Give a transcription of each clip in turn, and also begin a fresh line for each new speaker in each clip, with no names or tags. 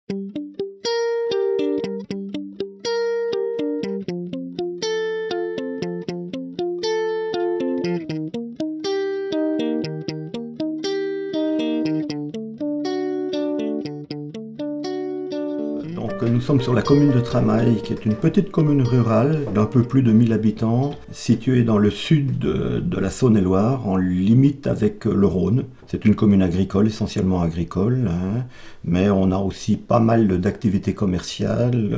Donc nous sommes sur la commune de Tramail, qui est une petite commune rurale d'un peu plus de 1000 habitants, située dans le sud de la Saône-et-Loire, en limite avec le Rhône. C'est une commune agricole, essentiellement agricole, hein, mais on a aussi pas mal d'activités commerciales,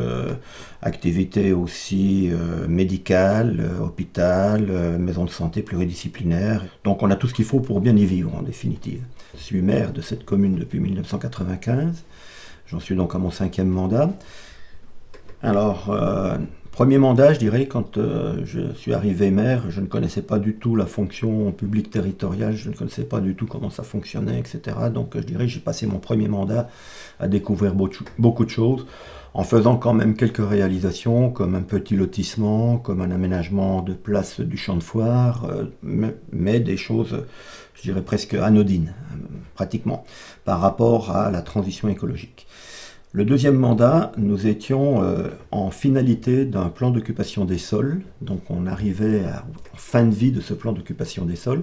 activités aussi médicales, hôpital, maison de santé pluridisciplinaire. Donc on a tout ce qu'il faut pour bien y vivre en définitive. Je suis maire de cette commune depuis 1995. J'en suis donc à mon 5e mandat. Alors, premier mandat, je dirais, quand je suis arrivé maire, je ne connaissais pas du tout la fonction publique territoriale, je ne connaissais pas du tout comment ça fonctionnait, etc. Donc, je dirais, j'ai passé mon premier mandat à découvrir beaucoup de choses, en faisant quand même quelques réalisations, comme un petit lotissement, comme un aménagement de place du champ de foire, mais des choses, je dirais, presque anodines, pratiquement, par rapport à la transition écologique. Le deuxième mandat, nous étions en finalité d'un plan d'occupation des sols, donc on arrivait en fin de vie de ce plan d'occupation des sols,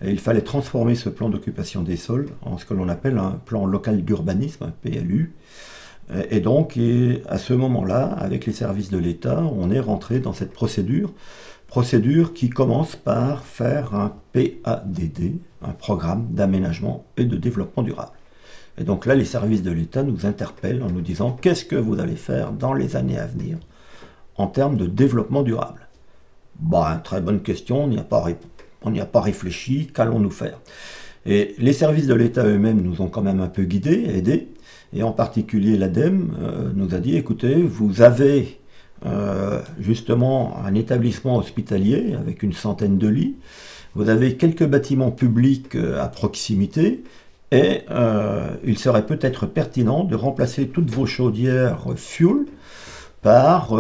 et il fallait transformer ce plan d'occupation des sols en ce que l'on appelle un plan local d'urbanisme, un PLU, et donc à ce moment-là, avec les services de l'État, on est rentré dans cette procédure qui commence par faire un PADD, un programme d'aménagement et de développement durable. Et donc là, les services de l'État nous interpellent en nous disant « Qu'est-ce que vous allez faire dans les années à venir en termes de développement durable ?» Très bonne question, on n'y a pas réfléchi, qu'allons-nous faire? Et les services de l'État eux-mêmes nous ont quand même un peu guidés, aidés, et en particulier l'ADEME nous a dit « Écoutez, vous avez justement un établissement hospitalier avec une centaine de lits, vous avez quelques bâtiments publics à proximité, et il serait peut-être pertinent de remplacer toutes vos chaudières fuel par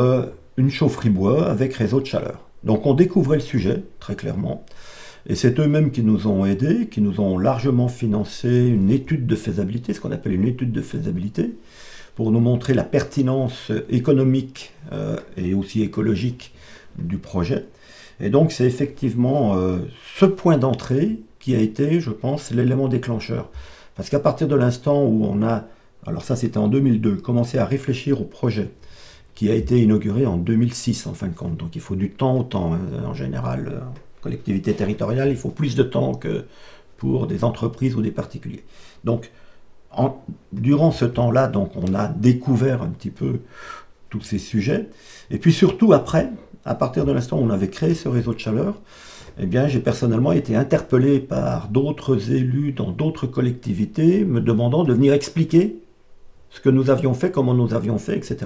une chaufferie bois avec réseau de chaleur. » Donc on découvrait le sujet, très clairement, et c'est eux-mêmes qui nous ont aidés, qui nous ont largement financé une étude de faisabilité, ce qu'on appelle une étude de faisabilité, pour nous montrer la pertinence économique et aussi écologique du projet. Et donc c'est effectivement ce point d'entrée qui a été, je pense, l'élément déclencheur. Parce qu'à partir de l'instant où on a, alors ça c'était en 2002, commencé à réfléchir au projet, qui a été inauguré en 2006 en fin de compte, donc il faut du temps au temps, hein. En général, collectivité territoriale, il faut plus de temps que pour des entreprises ou des particuliers. Donc, durant ce temps-là, donc, on a découvert un petit peu tous ces sujets, et puis surtout après, à partir de l'instant où on avait créé ce réseau de chaleur, eh bien, j'ai personnellement été interpellé par d'autres élus dans d'autres collectivités me demandant de venir expliquer ce que nous avions fait, comment nous avions fait, etc.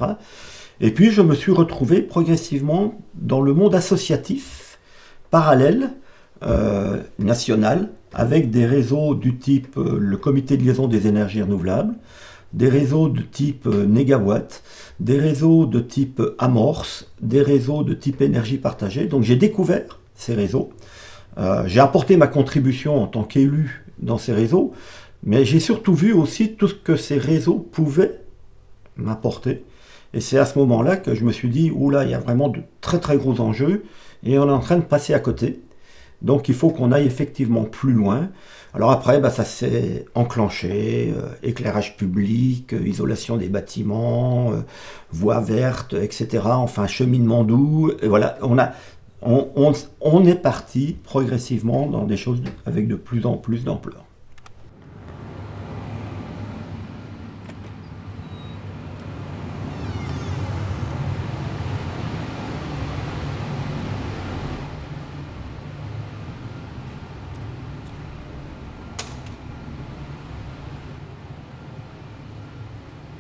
Et puis, je me suis retrouvé progressivement dans le monde associatif, parallèle, national, avec des réseaux du type le Comité de liaison des énergies renouvelables, des réseaux de type Négawatt, des réseaux de type Amorce, des réseaux de type énergie partagée. Donc j'ai découvert ces réseaux. J'ai apporté ma contribution en tant qu'élu dans ces réseaux, mais j'ai surtout vu aussi tout ce que ces réseaux pouvaient m'apporter. Et c'est à ce moment-là que je me suis dit, oula, il y a vraiment de très très gros enjeux, et on est en train de passer à côté. Donc il faut qu'on aille effectivement plus loin. Alors après, ça s'est enclenché, éclairage public, isolation des bâtiments, voies vertes, etc. Enfin, cheminement doux. Et voilà, on est parti progressivement dans des choses avec de plus en plus d'ampleur.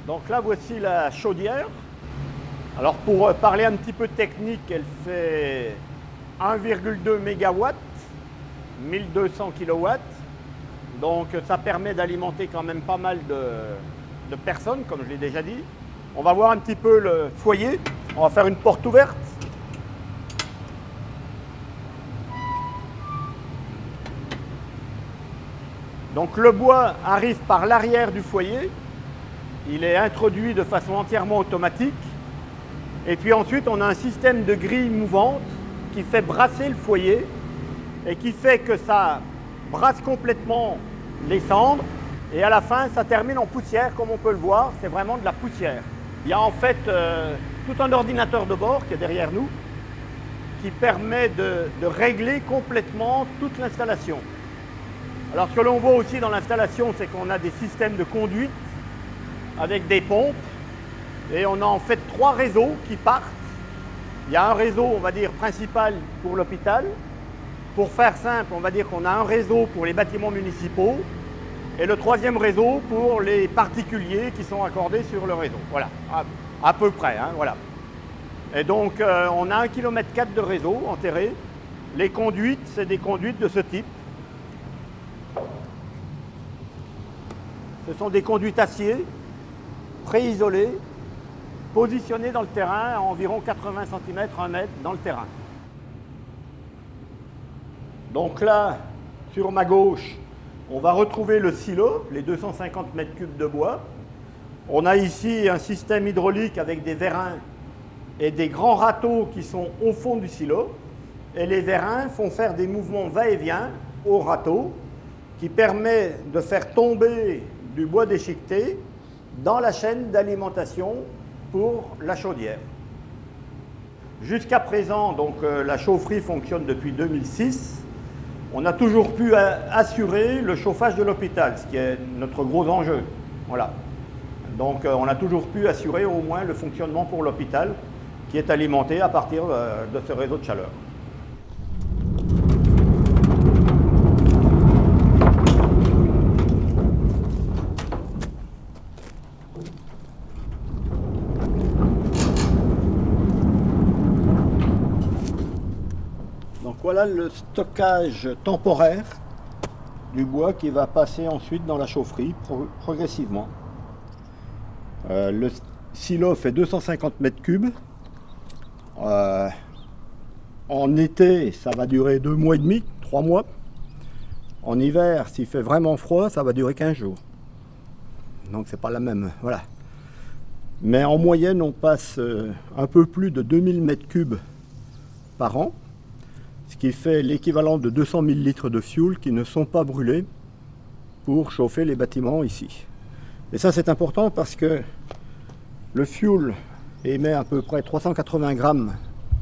Donc là, voici la chaudière. Alors pour parler un petit peu technique, elle fait 1,2 MW, 1200 kW. Donc ça permet d'alimenter quand même pas mal de personnes, comme je l'ai déjà dit. On va voir un petit peu le foyer. On va faire une porte ouverte. Donc le bois arrive par l'arrière du foyer. il est introduit de façon entièrement automatique. Et puis ensuite, on a un système de grille mouvante qui fait brasser le foyer et qui fait que ça brasse complètement les cendres. Et à la fin, ça termine en poussière, comme on peut le voir. C'est vraiment de la poussière. Il y a en fait tout un ordinateur de bord qui est derrière nous qui permet de régler complètement toute l'installation. Alors ce que l'on voit aussi dans l'installation, c'est qu'on a des systèmes de conduite avec des pompes et on a en fait 3 réseaux qui partent. Il y a un réseau, on va dire, principal pour l'hôpital. Pour faire simple, on va dire qu'on a un réseau pour les bâtiments municipaux et le 3e réseau pour les particuliers qui sont accordés sur le réseau. Voilà, à peu près, hein, voilà. Et donc, on a 1,4 km de réseau enterré. Les conduites, c'est des conduites de ce type. Ce sont des conduites acier, préisolées, positionnées dans le terrain à environ 80 cm, 1 mètre dans le terrain. Donc là, sur ma gauche, on va retrouver le silo, les 250 m3 de bois. On a ici un système hydraulique avec des vérins et des grands râteaux qui sont au fond du silo. Et les vérins font faire des mouvements va-et-vient au râteau qui permet de faire tomber du bois déchiqueté dans la chaîne d'alimentation pour la chaudière. Jusqu'à présent, donc, la chaufferie fonctionne depuis 2006. On a toujours pu assurer le chauffage de l'hôpital, ce qui est notre gros enjeu. Voilà. Donc on a toujours pu assurer au moins le fonctionnement pour l'hôpital qui est alimenté à partir de ce réseau de chaleur. Donc voilà le stockage temporaire du bois qui va passer ensuite dans la chaufferie progressivement. Le silo fait 250 m3. En été, ça va durer 2 mois et demi, 3 mois. En hiver, s'il fait vraiment froid, ça va durer 15 jours. Donc c'est pas la même, voilà. Mais en moyenne, on passe un peu plus de 2000 m3 par an, ce qui fait l'équivalent de 200 000 litres de fuel qui ne sont pas brûlés pour chauffer les bâtiments ici. Et ça, c'est important parce que le fuel émet à peu près 380 grammes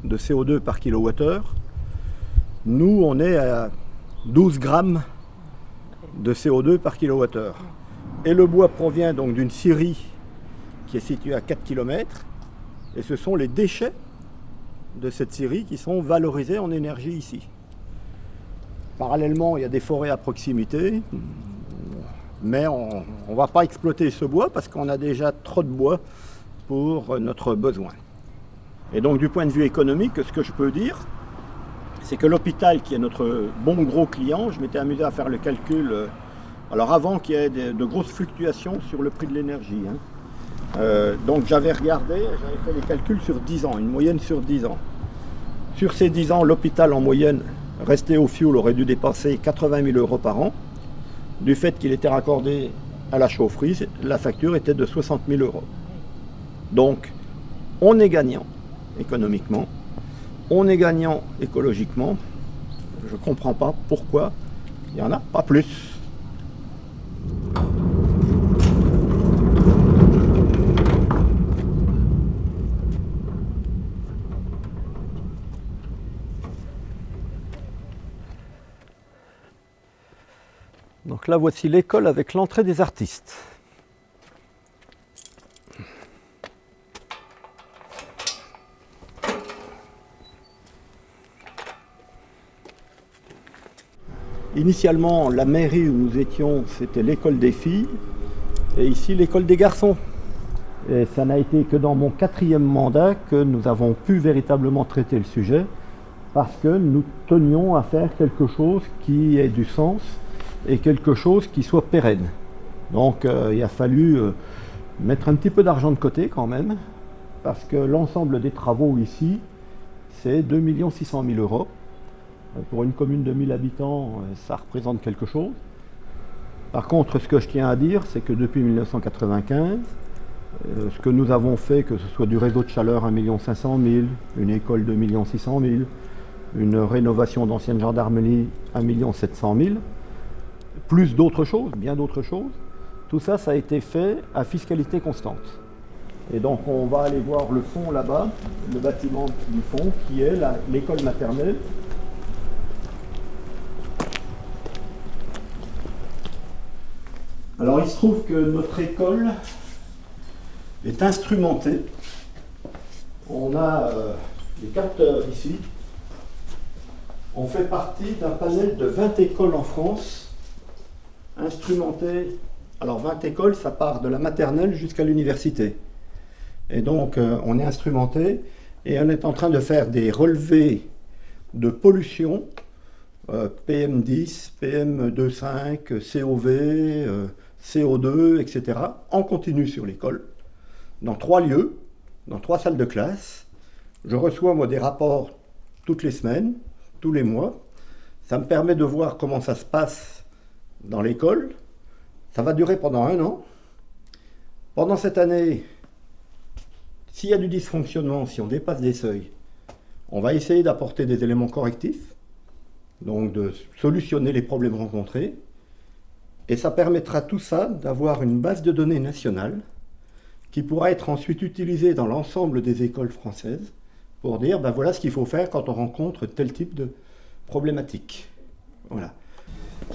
de CO2 par kilowattheure. Nous, on est à 12 grammes de CO2 par kilowattheure. Et le bois provient donc d'une scierie qui est située à 4 km. Et ce sont les déchets de cette scierie qui sont valorisés en énergie ici. Parallèlement, il y a des forêts à proximité. Mais on ne va pas exploiter ce bois parce qu'on a déjà trop de bois pour notre besoin. Et donc du point de vue économique, ce que je peux dire, c'est que l'hôpital, qui est notre bon gros client, je m'étais amusé à faire le calcul, alors avant qu'il y ait de grosses fluctuations sur le prix de l'énergie. Donc j'avais regardé, j'avais fait les calculs sur 10 ans, une moyenne sur 10 ans. Sur ces 10 ans, l'hôpital en moyenne, resté au fioul, aurait dû dépenser 80 000 € par an. Du fait qu'il était raccordé à la chaufferie, la facture était de 60 000 €. Donc, on est gagnant économiquement, on est gagnant écologiquement. Je ne comprends pas pourquoi il n'y en a pas plus. Donc là, voici l'école avec l'entrée des artistes. Initialement, la mairie où nous étions, c'était l'école des filles, et ici l'école des garçons. Et ça n'a été que dans mon 4e mandat que nous avons pu véritablement traiter le sujet, parce que nous tenions à faire quelque chose qui ait du sens, et quelque chose qui soit pérenne. Donc il a fallu mettre un petit peu d'argent de côté quand même, parce que l'ensemble des travaux ici, c'est 2 600 000 €. Pour une commune de 1000 habitants, ça représente quelque chose. Par contre, ce que je tiens à dire, c'est que depuis 1995,
Ce que nous avons fait, que ce soit du réseau de chaleur 1 500 000, une école 2 600 000, une rénovation d'ancienne gendarmerie 1 700 000, plus d'autres choses, bien d'autres choses. Tout ça, ça a été fait à fiscalité constante. Et donc on va aller voir le fond là-bas, le bâtiment du fond, qui est l'école maternelle. Alors il se trouve que notre école est instrumentée. On a des capteurs ici. On fait partie d'un panel de 20 écoles en France, instrumentées. Alors 20 écoles, ça part de la maternelle jusqu'à l'université. Et donc on est instrumenté et on est en train de faire des relevés de pollution, PM10, PM2,5, COV, CO2, etc., en continu sur l'école, dans 3 lieux, dans 3 salles de classe. Je reçois moi des rapports toutes les semaines, tous les mois. Ça me permet de voir comment ça se passe dans l'école. Ça va durer pendant 1 an. Pendant cette année, s'il y a du dysfonctionnement, si on dépasse des seuils, on va essayer d'apporter des éléments correctifs, donc de solutionner les problèmes rencontrés. Et ça permettra tout ça d'avoir une base de données nationale qui pourra être ensuite utilisée dans l'ensemble des écoles françaises pour dire ben voilà ce qu'il faut faire quand on rencontre tel type de problématique. Voilà.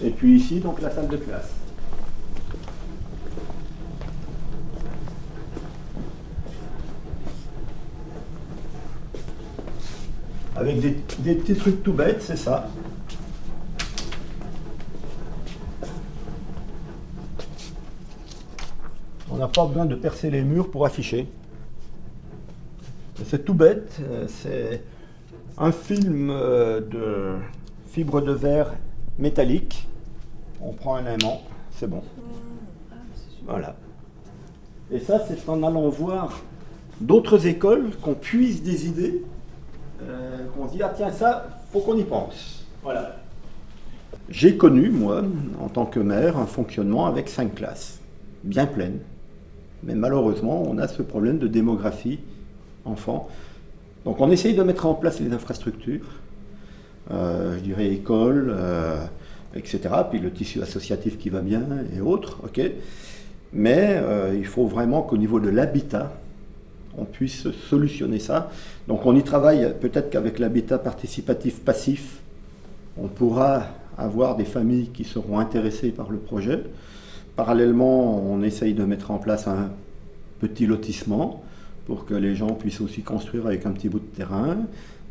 Et puis ici, donc la salle de classe. Avec des petits trucs tout bêtes, c'est ça. On n'a pas besoin de percer les murs pour afficher. C'est tout bête, c'est un film de fibre de verre métallique. On prend un aimant, c'est bon. Voilà. Et ça, c'est en allant voir d'autres écoles qu'on puise des idées. Qu'on se dit, ah tiens, ça, faut qu'on y pense. Voilà. J'ai connu, moi, en tant que maire, un fonctionnement avec 5 classes, bien pleines. Mais malheureusement, on a ce problème de démographie enfants. Donc on essaye de mettre en place les infrastructures, je dirais écoles, etc. Puis le tissu associatif qui va bien et autres, ok. Mais il faut vraiment qu'au niveau de l'habitat, on puisse solutionner ça. Donc on y travaille peut-être qu'avec l'habitat participatif passif, on pourra avoir des familles qui seront intéressées par le projet. Parallèlement, on essaye de mettre en place un petit lotissement pour que les gens puissent aussi construire avec un petit bout de terrain.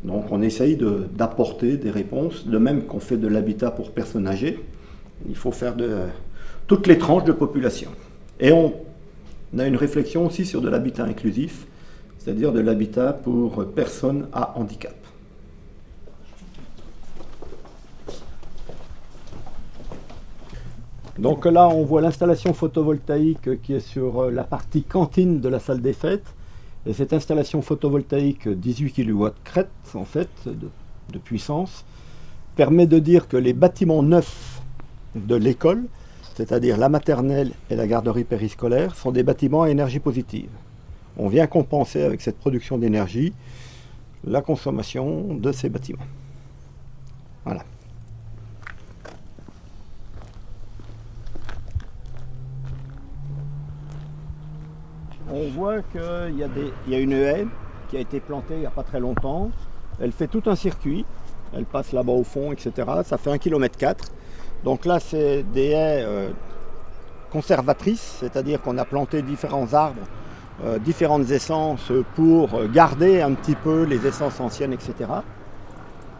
Donc on essaye d'apporter des réponses, de même qu'on fait de l'habitat pour personnes âgées. Il faut faire de toutes les tranches de population. Et on a une réflexion aussi sur de l'habitat inclusif, c'est-à-dire de l'habitat pour personnes à handicap. Donc là, on voit l'installation photovoltaïque qui est sur la partie cantine de la salle des fêtes. Et cette installation photovoltaïque 18 kW crête, en fait, de puissance, permet de dire que les bâtiments neufs de l'école, c'est-à-dire la maternelle et la garderie périscolaire, sont des bâtiments à énergie positive. On vient compenser avec cette production d'énergie la consommation de ces bâtiments. Voilà. On voit qu'il y a une haie qui a été plantée il n'y a pas très longtemps. Elle fait tout un circuit. Elle passe là-bas au fond, etc. Ça fait 1,4 km. Donc là, c'est des haies conservatrices, c'est-à-dire qu'on a planté différents arbres, différentes essences pour garder un petit peu les essences anciennes, etc.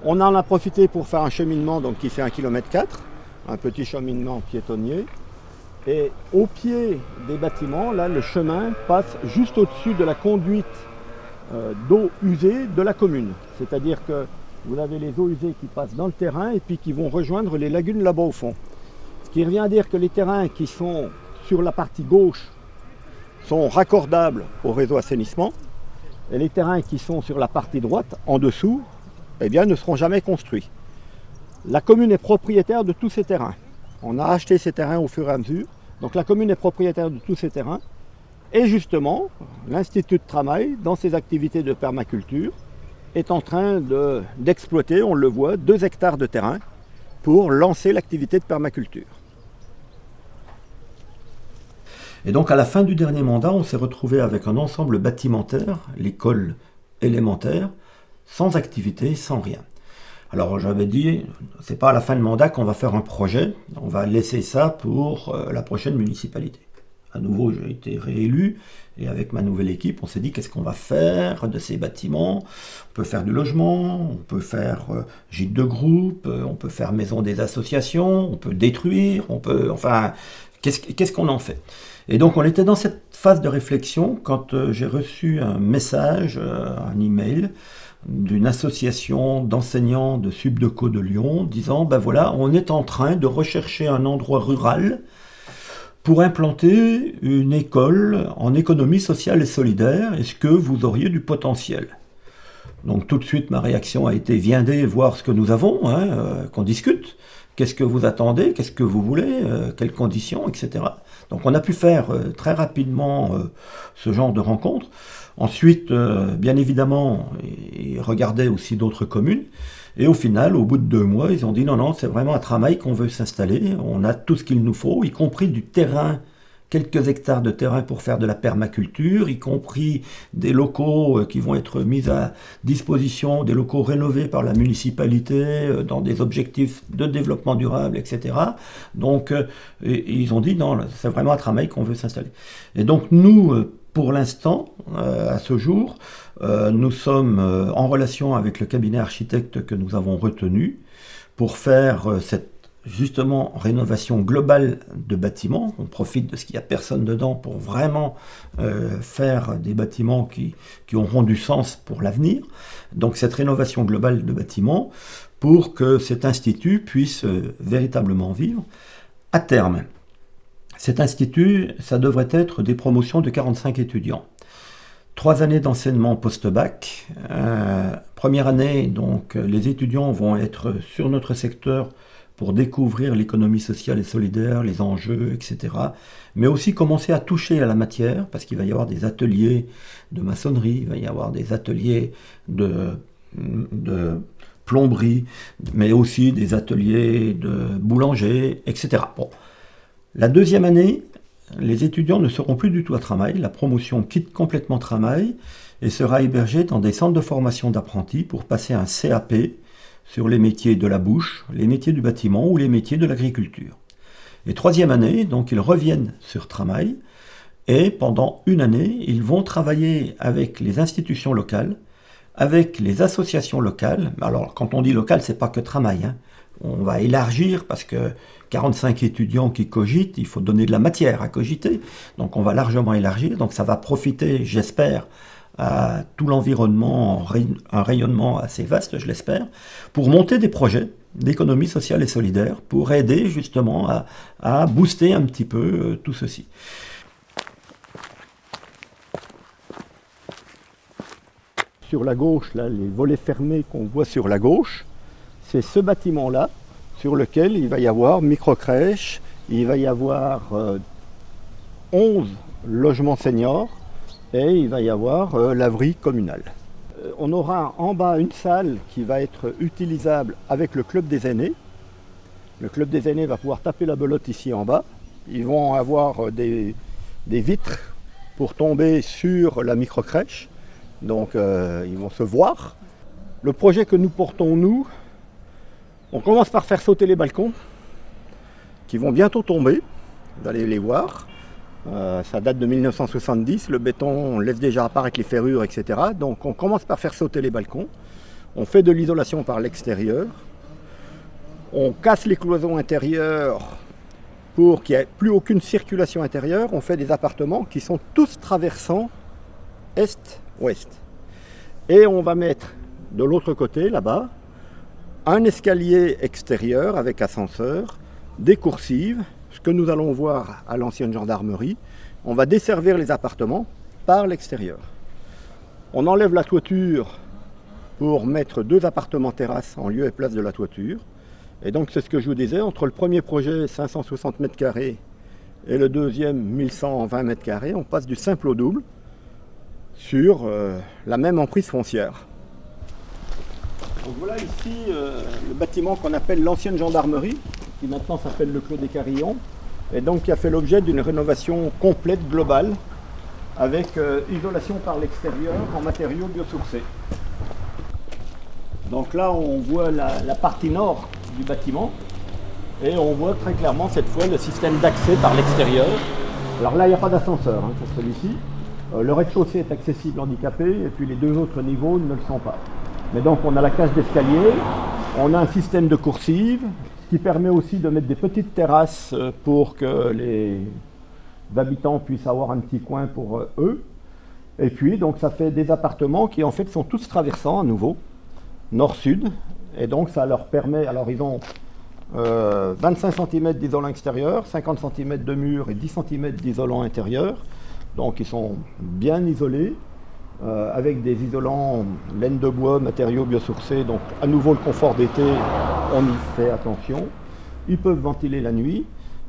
On en a profité pour faire un cheminement donc, qui fait 1,4 km, un petit cheminement piétonnier. Et au pied des bâtiments, là, le chemin passe juste au-dessus de la conduite d'eau usée de la commune. C'est-à-dire que vous avez les eaux usées qui passent dans le terrain et puis qui vont rejoindre les lagunes là-bas au fond. Ce qui revient à dire que les terrains qui sont sur la partie gauche sont raccordables au réseau assainissement et les terrains qui sont sur la partie droite, en dessous, eh bien, ne seront jamais construits. La commune est propriétaire de tous ces terrains. On a acheté ces terrains au fur et à mesure. Donc la commune est propriétaire de tous ces terrains.
Et justement, l'Institut de Tramail, dans ses activités de permaculture, est en train d'exploiter, on le voit, 2 hectares de terrain pour lancer l'activité de permaculture.
Et donc à la fin du dernier mandat, on s'est retrouvé avec un ensemble bâtimentaire, l'école élémentaire, sans activité, sans rien. Alors j'avais dit, c'est pas à la fin de mandat qu'on va faire un projet, on va laisser ça pour la prochaine municipalité. À nouveau, j'ai été réélu, et avec ma nouvelle équipe, on s'est dit qu'est-ce qu'on va faire de ces bâtiments. On peut faire du logement, on peut faire gîte de groupe, on peut faire maison des associations, on peut détruire, qu'est-ce qu'on en fait? Et donc on était dans cette phase de réflexion quand j'ai reçu un message, un email, d'une association d'enseignants de Subdeco de Lyon, disant, ben voilà, on est en train de rechercher un endroit rural pour implanter une école en économie sociale et solidaire. Est-ce que vous auriez du potentiel? Donc tout de suite, ma réaction a été, viendez voir ce que nous avons, qu'on discute. Qu'est-ce que vous attendez? Qu'est-ce que vous voulez? Quelles conditions? Etc. Donc on a pu faire très rapidement ce genre de rencontre. Ensuite, bien évidemment, ils regardaient aussi d'autres communes. Et au final, au bout de 2 mois, ils ont dit non, c'est vraiment à Tramail qu'on veut s'installer. On a tout ce qu'il nous faut, y compris du terrain, quelques hectares de terrain pour faire de la permaculture, y compris des locaux qui vont être mis à disposition, des locaux rénovés par la municipalité dans des objectifs de développement durable, etc. Donc, ils ont dit non, c'est vraiment à Tramail qu'on veut s'installer. Et donc, nous, pour l'instant, à ce jour, nous sommes en relation avec le cabinet architecte que nous avons retenu pour faire cette justement rénovation globale de bâtiments. On profite de ce qu'il n'y a personne dedans pour vraiment faire des bâtiments qui auront du sens pour l'avenir. Donc cette rénovation globale de bâtiments pour que cet institut puisse véritablement vivre à terme. Cet institut, ça devrait être des promotions de 45 étudiants. 3 années d'enseignement post-bac. Première année, donc, les étudiants vont être sur notre secteur pour découvrir l'économie sociale et solidaire, les enjeux, etc. Mais aussi commencer à toucher à la matière, parce qu'il va y avoir des ateliers de maçonnerie, il va y avoir des ateliers de plomberie, mais aussi des ateliers de boulanger, etc. Bon. La 2e année, les étudiants ne seront plus du tout à Tramail, la promotion quitte complètement Tramail et sera hébergée dans des centres de formation d'apprentis pour passer un CAP sur les métiers de la bouche, les métiers du bâtiment ou les métiers de l'agriculture. Et 3e année, donc ils reviennent sur Tramail et pendant 1 année, ils vont travailler avec les institutions locales, avec les associations locales. Alors quand on dit local, c'est pas que Tramail, On va élargir parce que 45 étudiants qui cogitent, il faut donner de la matière à cogiter. Donc on va largement élargir. Donc ça va profiter, j'espère, à tout l'environnement, un rayonnement assez vaste, je l'espère, pour monter des projets d'économie sociale et solidaire, pour aider justement à booster un petit peu tout ceci.
Sur la gauche, là, les volets fermés qu'on voit sur la gauche, c'est ce bâtiment-là sur lequel il va y avoir micro-crèche, il va y avoir 11 logements seniors et il va y avoir laverie communale. On aura en bas une salle qui va être utilisable avec le club des aînés. Le club des aînés va pouvoir taper la belote ici en bas. Ils vont avoir des vitres pour tomber sur la micro-crèche. Donc ils vont se voir. Le projet que nous portons, nous, on commence par faire sauter les balcons qui vont bientôt tomber. Vous allez les voir. Ça date de 1970. Le béton, on laisse déjà apparaître les ferrures, etc. Donc on commence par faire sauter les balcons. On fait de l'isolation par l'extérieur. On casse les cloisons intérieures pour qu'il n'y ait plus aucune circulation intérieure. On fait des appartements qui sont tous traversants est-ouest. Et on va mettre de l'autre côté, là-bas, un escalier extérieur avec ascenseur, des coursives, ce que nous allons voir à l'ancienne gendarmerie. On va desservir les appartements par l'extérieur. On enlève la toiture pour mettre 2 appartements terrasses en lieu et place de la toiture. Et donc c'est ce que je vous disais, entre le premier projet 560 m² et le deuxième 1120 mètres carrés, on passe du simple au double sur la même emprise foncière. Donc voilà ici le bâtiment qu'on appelle l'ancienne gendarmerie, qui maintenant s'appelle le Clos des Carillons, et donc qui a fait l'objet d'une rénovation complète, globale, avec isolation par l'extérieur en matériaux biosourcés. Donc là on voit la partie nord du bâtiment, et on voit très clairement cette fois le système d'accès par l'extérieur. Alors là il n'y a pas d'ascenseur pour celui-ci. Le rez-de-chaussée est accessible handicapé, et puis les deux autres niveaux ne le sont pas. Mais donc on a la cage d'escalier, on a un système de coursive, ce qui permet aussi de mettre des petites terrasses pour que les habitants puissent avoir un petit coin pour eux. Et puis donc ça fait des appartements qui en fait sont tous traversants à nouveau, nord-sud, et donc ça leur permet, alors ils ont 25 cm d'isolant extérieur, 50 cm de mur et 10 cm d'isolant intérieur, donc ils sont bien isolés, avec des isolants laine de bois, matériaux biosourcés, donc à nouveau le confort d'été, on y fait attention. Ils peuvent ventiler la nuit,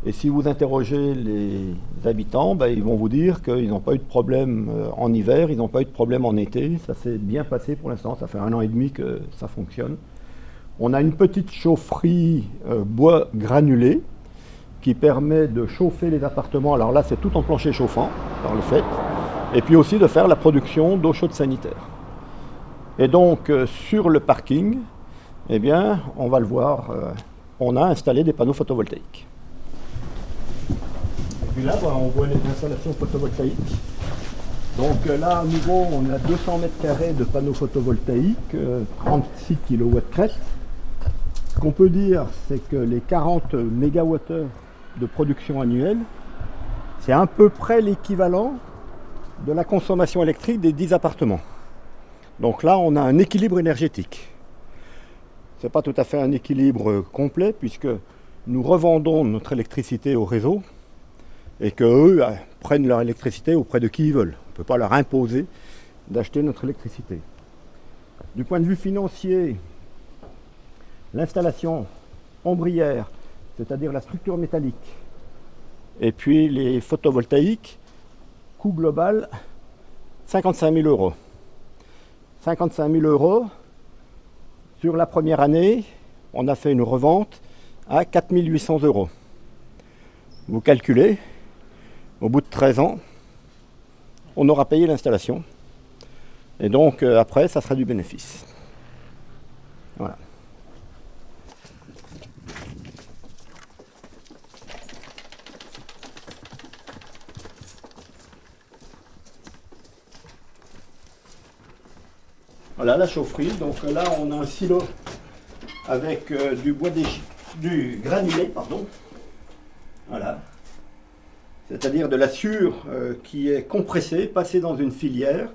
et si vous interrogez les habitants, ils vont vous dire qu'ils n'ont pas eu de problème en hiver, ils n'ont pas eu de problème en été, ça s'est bien passé pour l'instant, ça fait 1 an et demi que ça fonctionne. On a une petite chaufferie bois granulé qui permet de chauffer les appartements. Alors là, c'est tout en plancher chauffant, par le fait. Et puis aussi de faire la production d'eau chaude sanitaire. Et donc, sur le parking, eh bien, on va le voir, on a installé des panneaux photovoltaïques. Et puis là, on voit les installations photovoltaïques. Donc là, à nouveau, on a 200 mètres carrés de panneaux photovoltaïques, 36 kW crête. Ce qu'on peut dire, c'est que les 40 MWh de production annuelle, c'est à peu près l'équivalent de la consommation électrique des 10 appartements. Donc là, on a un équilibre énergétique. Ce n'est pas tout à fait un équilibre complet, puisque nous revendons notre électricité au réseau, et qu'eux prennent leur électricité auprès de qui ils veulent. On ne peut pas leur imposer d'acheter notre électricité. Du point de vue financier, l'installation ombrière, c'est-à-dire la structure métallique, et puis les photovoltaïques, coût global 55 000 euros. 55 000 euros, sur la première année, on a fait une revente à 4 800 euros. Vous calculez, au bout de 13 ans, on aura payé l'installation, et donc après, ça sera du bénéfice. Voilà. Voilà la chaufferie, donc là on a un silo avec du granulé, pardon. Voilà. C'est-à-dire de la sure qui est compressée, passée dans une filière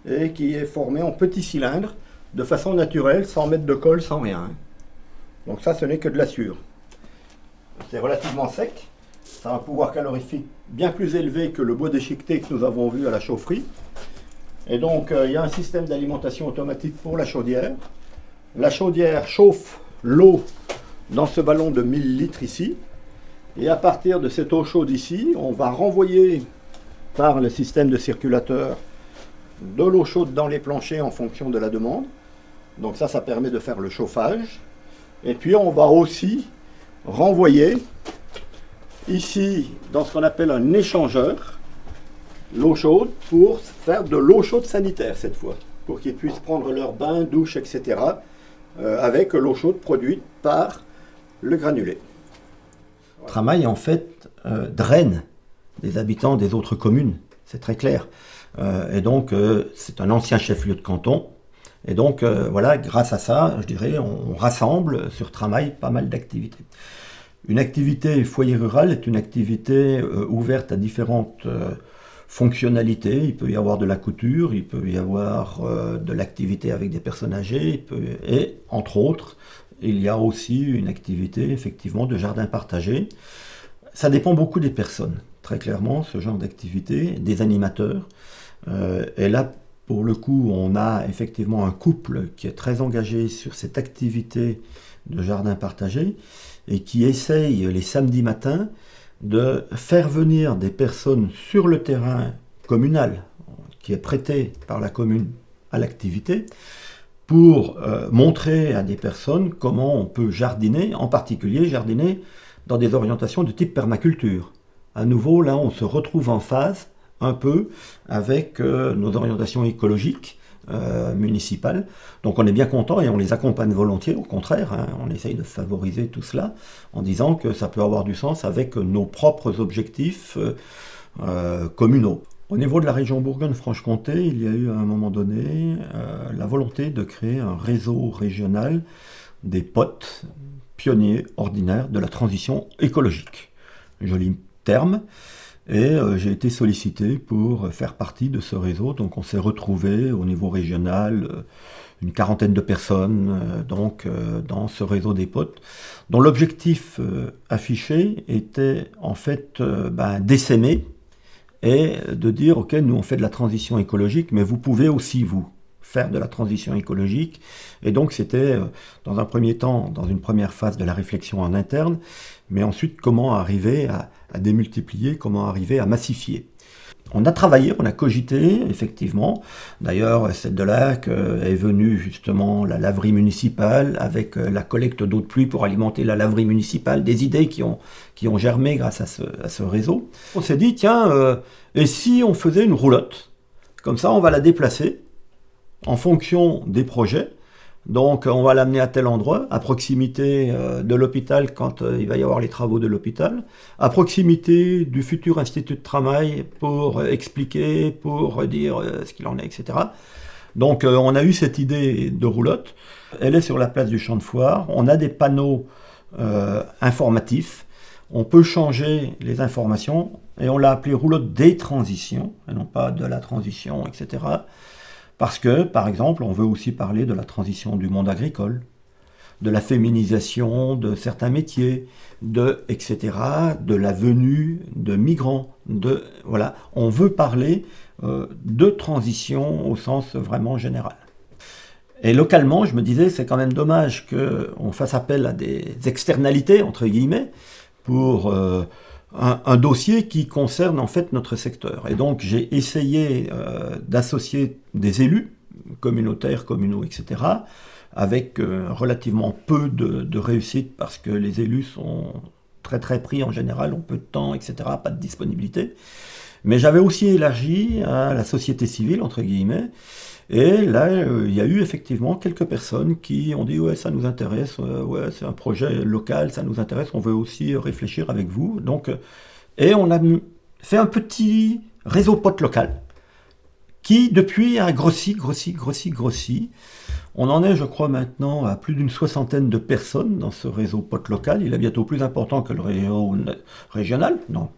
et qui est formée en petits cylindres de façon naturelle, sans mettre de colle, sans rien. Donc ça, ce n'est que de la sure. C'est relativement sec, ça a un pouvoir calorifique bien plus élevé que le bois déchiqueté que nous avons vu à la chaufferie. Et donc, il y a un système d'alimentation automatique pour la chaudière. La chaudière chauffe l'eau dans ce ballon de 1000 litres ici. Et à partir de cette eau chaude ici, on va renvoyer par le système de circulateur de l'eau chaude dans les planchers en fonction de la demande. Donc ça permet de faire le chauffage. Et puis, on va aussi renvoyer ici, dans ce qu'on appelle un échangeur, l'eau chaude pour faire de l'eau chaude sanitaire cette fois, pour qu'ils puissent prendre leur bain, douche, etc. Avec l'eau chaude produite par le granulé.
Tramail en fait draine des habitants des autres communes, c'est très clair. Et donc c'est un ancien chef-lieu de canton. Et donc voilà, grâce à ça, je dirais, on rassemble sur Tramail pas mal d'activités. Une activité foyer rural est une activité ouverte à différentes fonctionnalités. Il peut y avoir de la couture, il peut y avoir de l'activité avec des personnes âgées, et entre autres, il y a aussi une activité effectivement de jardin partagé. Ça dépend beaucoup des personnes, très clairement, ce genre d'activité, des animateurs. Et là, pour le coup, on a effectivement un couple qui est très engagé sur cette activité de jardin partagé et qui essaye les samedis matins de faire venir des personnes sur le terrain communal, qui est prêté par la commune à l'activité, pour montrer à des personnes comment on peut jardiner, en particulier jardiner dans des orientations de type permaculture. À nouveau, là, on se retrouve en phase un peu avec nos orientations écologiques municipales. Donc on est bien content et on les accompagne volontiers, au contraire, hein, on essaye de favoriser tout cela en disant que ça peut avoir du sens avec nos propres objectifs communaux. Au niveau de la région Bourgogne-Franche-Comté, il y a eu à un moment donné la volonté de créer un réseau régional des POT, pionniers ordinaires de la transition écologique. Joli terme. Et j'ai été sollicité pour faire partie de ce réseau. Donc on s'est retrouvé au niveau régional, une quarantaine de personnes dans ce réseau des POT, dont l'objectif affiché était en fait d'essaimer et de dire, ok, nous on fait de la transition écologique, mais vous pouvez aussi vous faire de la transition écologique. Et donc c'était dans un premier temps, dans une première phase de la réflexion en interne, mais ensuite comment arriver à démultiplier, comment arriver à massifier. On a travaillé, on a cogité, effectivement. D'ailleurs, c'est de là qu'est venue justement la laverie municipale, avec la collecte d'eau de pluie pour alimenter la laverie municipale, des idées qui ont germé grâce à ce réseau. On s'est dit, tiens, et si on faisait une roulotte? Comme ça, on va la déplacer en fonction des projets. Donc on va l'amener à tel endroit, à proximité de l'hôpital quand il va y avoir les travaux de l'hôpital, à proximité du futur institut de travail pour expliquer, pour dire ce qu'il en est, etc. Donc on a eu cette idée de roulotte, elle est sur la place du champ de foire, on a des panneaux informatifs, on peut changer les informations, et on l'a appelé roulotte des transitions, et non pas de la transition, etc. Parce que, par exemple, on veut aussi parler de la transition du monde agricole, de la féminisation de certains métiers, etc., de la venue de migrants. Voilà. On veut parler de transition au sens vraiment général. Et localement, je me disais, c'est quand même dommage qu'on fasse appel à des externalités, entre guillemets, pour un dossier qui concerne en fait notre secteur. Et donc j'ai essayé d'associer des élus, communautaires, communaux, etc., avec relativement peu de réussite, parce que les élus sont très très pris en général, ont peu de temps, etc., pas de disponibilité. Mais j'avais aussi élargi à la société civile, entre guillemets, et là, il y a eu effectivement quelques personnes qui ont dit « ouais, ça nous intéresse, ouais, c'est un projet local, ça nous intéresse, on veut aussi réfléchir avec vous. » Donc, et on a fait un petit réseau POT local qui, depuis, a grossi. On en est, je crois, maintenant à plus d'une soixantaine de personnes dans ce réseau POT local. Il est bientôt plus important que le réseau régional. Non,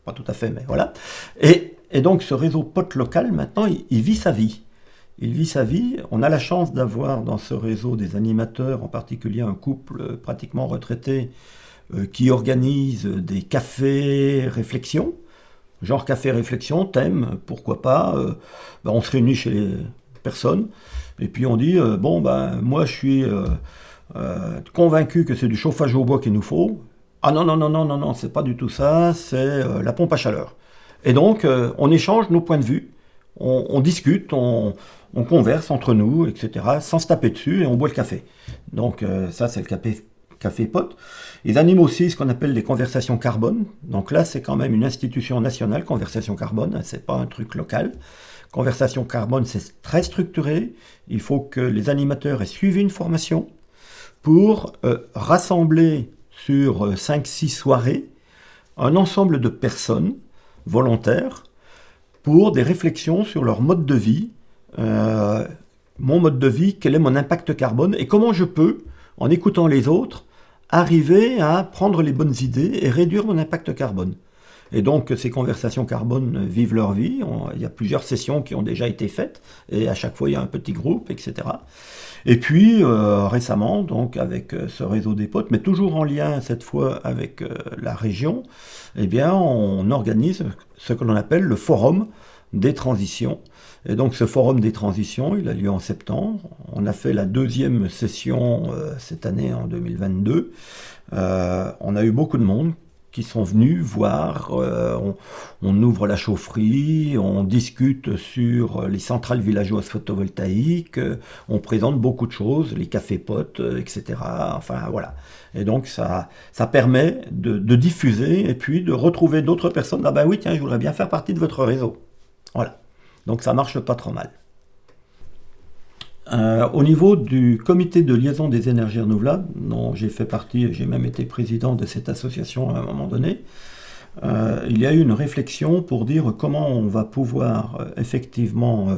pas tout à fait, mais voilà. Et donc, ce réseau POT local, maintenant, il vit sa vie. Il vit sa vie. On a la chance d'avoir dans ce réseau des animateurs, en particulier un couple pratiquement retraité qui organise des cafés réflexion. Genre café réflexion, thème, pourquoi pas. On se réunit chez les personnes et puis on dit moi je suis convaincu que c'est du chauffage au bois qu'il nous faut. Ah non, c'est pas du tout ça, c'est la pompe à chaleur. Et donc on échange nos points de vue, on discute, on converse entre nous, etc., sans se taper dessus, et on boit le café. Donc ça, c'est le café POT. Ils animent aussi ce qu'on appelle des conversations carbone. Donc là, c'est quand même une institution nationale, conversation carbone, hein, c'est pas un truc local. Conversation carbone, c'est très structuré. Il faut que les animateurs aient suivi une formation pour rassembler sur 5-6 soirées un ensemble de personnes volontaires pour des réflexions sur leur mode de vie. Mon mode de vie, quel est mon impact carbone et comment je peux, en écoutant les autres, arriver à prendre les bonnes idées et réduire mon impact carbone. Et donc ces conversations carbone vivent leur vie, il y a plusieurs sessions qui ont déjà été faites, et à chaque fois il y a un petit groupe, etc. Et puis récemment, donc avec ce réseau des potes, mais toujours en lien cette fois avec la région, eh bien on organise ce que l'on appelle le forum des transitions. Et donc ce forum des transitions, il a lieu en septembre. On a fait la 2e session cette année en 2022. On a eu beaucoup de monde, qui sont venus voir, on ouvre la chaufferie, on discute sur les centrales villageoises photovoltaïques, on présente beaucoup de choses, les cafés-potes, etc. Enfin voilà. Et donc ça permet de diffuser et puis de retrouver d'autres personnes. Ah ben oui, tiens, je voudrais bien faire partie de votre réseau. Voilà. Donc ça marche pas trop mal. Au niveau du comité de liaison des énergies renouvelables, dont j'ai fait partie, j'ai même été président de cette association à un moment donné, il y a eu une réflexion pour dire comment on va pouvoir effectivement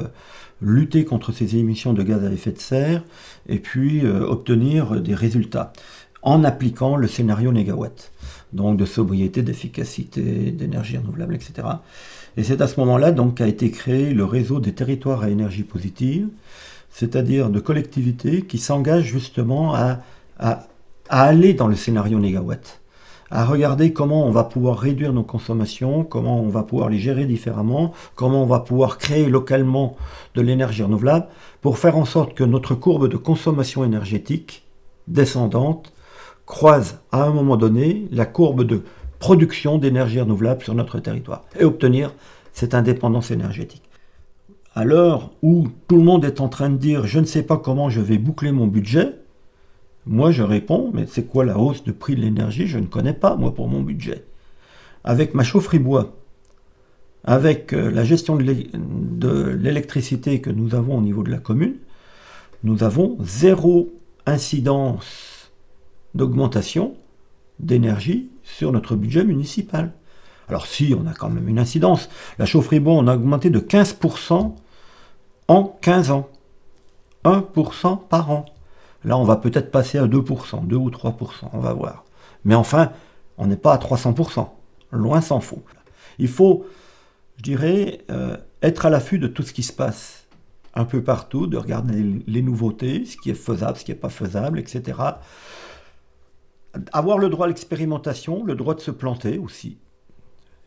lutter contre ces émissions de gaz à effet de serre et puis obtenir des résultats en appliquant le scénario négawatt, donc de sobriété, d'efficacité, d'énergie renouvelable, etc. Et c'est à ce moment-là donc qu'a été créé le réseau des territoires à énergie positive, c'est-à-dire de collectivités qui s'engagent justement à aller dans le scénario négawatt, à regarder comment on va pouvoir réduire nos consommations, comment on va pouvoir les gérer différemment, comment on va pouvoir créer localement de l'énergie renouvelable pour faire en sorte que notre courbe de consommation énergétique descendante croise à un moment donné la courbe de production d'énergie renouvelable sur notre territoire et obtenir cette indépendance énergétique. À l'heure où tout le monde est en train de dire « je ne sais pas comment je vais boucler mon budget », moi je réponds « mais c'est quoi la hausse de prix de l'énergie? Je ne connais pas, moi, pour mon budget. » Avec ma chaufferie bois, avec la gestion de l'électricité que nous avons au niveau de la commune, nous avons 0 incidence d'augmentation d'énergie sur notre budget municipal. Alors si, on a quand même une incidence. La chaufferie bois, on a augmenté de 15% en 15 ans. 1% par an. Là, on va peut-être passer à 2%, 2 ou 3%, on va voir. Mais enfin, on n'est pas à 300%. Loin s'en faut. Il faut, je dirais, être à l'affût de tout ce qui se passe un peu partout, de regarder les nouveautés, ce qui est faisable, ce qui n'est pas faisable, etc. Avoir le droit à l'expérimentation, le droit de se planter aussi.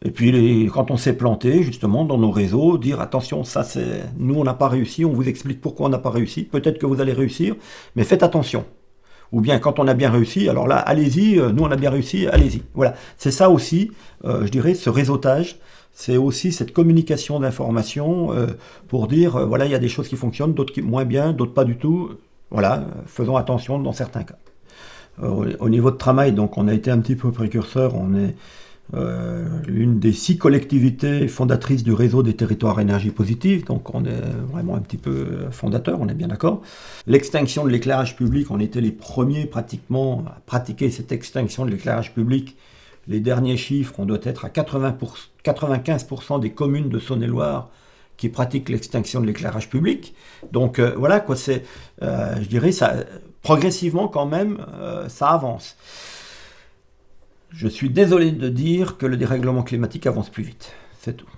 Et puis, quand on s'est planté, justement, dans nos réseaux, dire attention, ça c'est. Nous, on n'a pas réussi, on vous explique pourquoi on n'a pas réussi. Peut-être que vous allez réussir, mais faites attention. Ou bien, quand on a bien réussi, alors là, allez-y, nous on a bien réussi, allez-y. Voilà. C'est ça aussi, je dirais, ce réseautage. C'est aussi cette communication d'informations pour dire voilà, il y a des choses qui fonctionnent, d'autres qui moins bien, d'autres pas du tout. Voilà, faisons attention dans certains cas. Au niveau de travail, donc, on a été un petit peu précurseur, on est. L'une des 6 collectivités fondatrices du réseau des territoires à énergie positive, donc on est vraiment un petit peu fondateur, on est bien d'accord. L'extinction de l'éclairage public, on était les premiers pratiquement à pratiquer cette extinction de l'éclairage public. Les derniers chiffres, on doit être à 95% des communes de Saône-et-Loire qui pratiquent l'extinction de l'éclairage public. Donc voilà quoi, c'est, je dirais, ça, progressivement quand même, ça avance. Je suis désolé de dire que le dérèglement climatique avance plus vite, c'est tout.